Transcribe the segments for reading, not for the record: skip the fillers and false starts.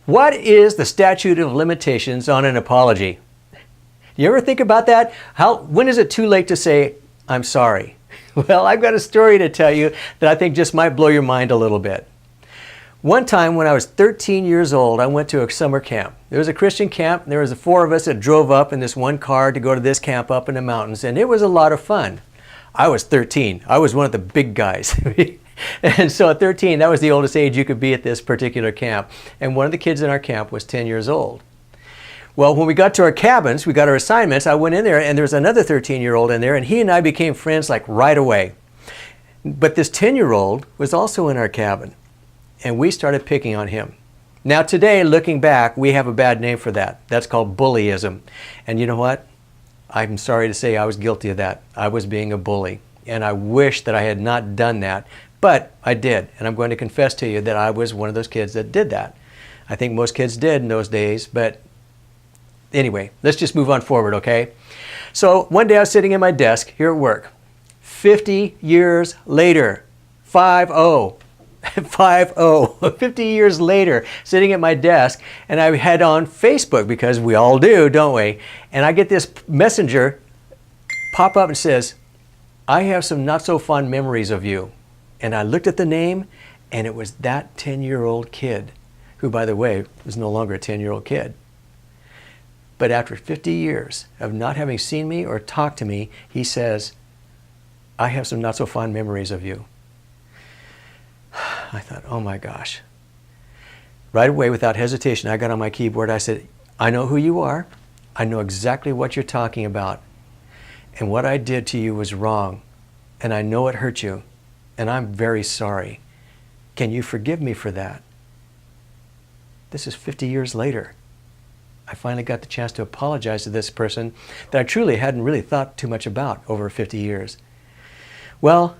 What is the statute of limitations on an apology? You ever think about that? When is it too late to say, I'm sorry? Well, I've got a story to tell you that I think just might blow your mind a little bit. One time when I was 13 years old, I went to a summer camp. There was a Christian camp, and there was 4 of us that drove up in this one car to go to this camp up in the mountains, and it was a lot of fun. I was 13. I was one of the big guys. And so at 13, that was the oldest age you could be at this particular camp. And one of the kids in our camp was 10 years old. Well, when we got to our cabins, we got our assignments, I went in there and there was another 13-year-old in there, and he and I became friends like right away. But this 10-year-old was also in our cabin, and we started picking on him. Now today, looking back, we have a bad name for that. That's called bullyism. And you know what? I'm sorry to say I was guilty of that. I was being a bully, and I wish that I had not done that, but I did. And I'm going to confess to you that I was one of those kids that did that. I think most kids did in those days, but anyway, let's just move on forward, okay? So one day I was sitting at my desk here at work. 50 years later, 5-0, 50 years later, sitting at my desk, and I had on Facebook, because we all do, don't we? And I get this messenger pop up and says, I have some not so fond memories of you. And I looked at the name, and it was that 10-year-old kid, who, by the way, was no longer a 10-year-old kid. But after 50 years of not having seen me or talked to me, he says, I have some not so fond memories of you. I thought, oh my gosh. Right away, without hesitation, I got on my keyboard. I said, I know who you are. I know exactly what you're talking about. And what I did to you was wrong. And I know it hurt you. And I'm very sorry. Can you forgive me for that? This is 50 years later. I finally got the chance to apologize to this person that I truly hadn't really thought too much about over 50 years. Well,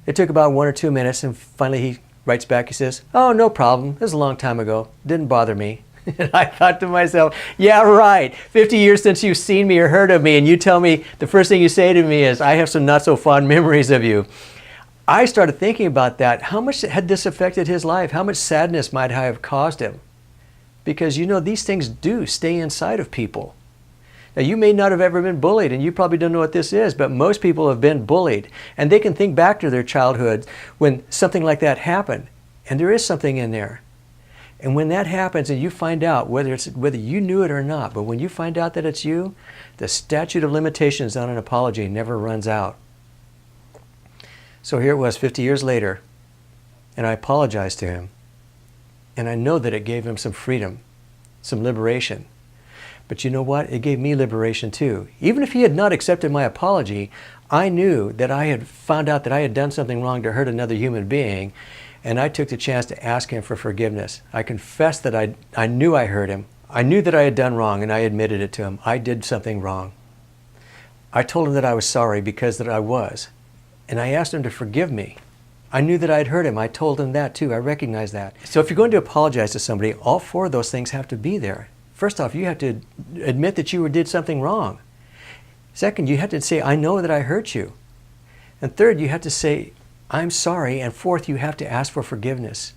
it took about 1 or 2 minutes, and finally he writes back. He says, oh, no problem. It was a long time ago. Didn't bother me. And I thought to myself, yeah, right. 50 years since you've seen me or heard of me, and you tell me, the first thing you say to me is, I have some not so fond memories of you. I started thinking about that. How much had this affected his life? How much sadness might I have caused him? Because you know, these things do stay inside of people. Now, you may not have ever been bullied, and you probably don't know what this is, but most people have been bullied. And they can think back to their childhood when something like that happened. And there is something in there. And when that happens and you find out, whether you knew it or not, but when you find out that it's you, the statute of limitations on an apology never runs out. So here it was 50 years later, and I apologized to him. And I know that it gave him some freedom, some liberation. But you know what? It gave me liberation too. Even if he had not accepted my apology, I knew that I had found out that I had done something wrong to hurt another human being, and I took the chance to ask him for forgiveness. I confessed that I knew I hurt him. I knew that I had done wrong, and I admitted it to him. I did something wrong. I told him that I was sorry because that I was. And I asked him to forgive me. I knew that I'd hurt him. I told him that too. I recognized that. So if you're going to apologize to somebody, all 4 of those things have to be there. First off, you have to admit that you did something wrong. Second, you have to say, I know that I hurt you. And third, you have to say, I'm sorry. And fourth, you have to ask for forgiveness.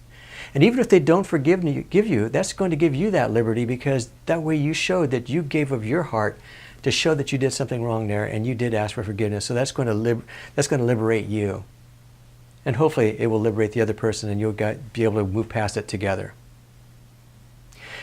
And even if they don't give you, that's going to give you that liberty, because that way you showed that you gave of your heart to show that you did something wrong there, and you did ask for forgiveness. So that's going to liberate you. And hopefully it will liberate the other person, and you'll be able to move past it together.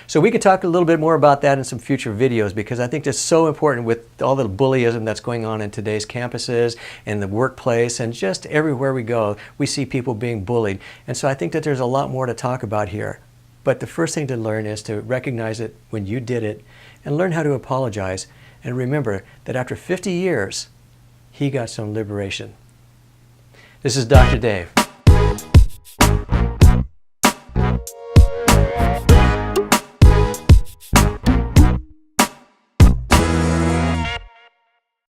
So we could talk a little bit more about that in some future videos, because I think that's so important with all the bullyism that's going on in today's campuses and the workplace, and just everywhere we go, we see people being bullied. And so I think that there's a lot more to talk about here. But the first thing to learn is to recognize it when you did it, and learn how to apologize. And remember that after 50 years, he got some liberation. This is Dr. Dave.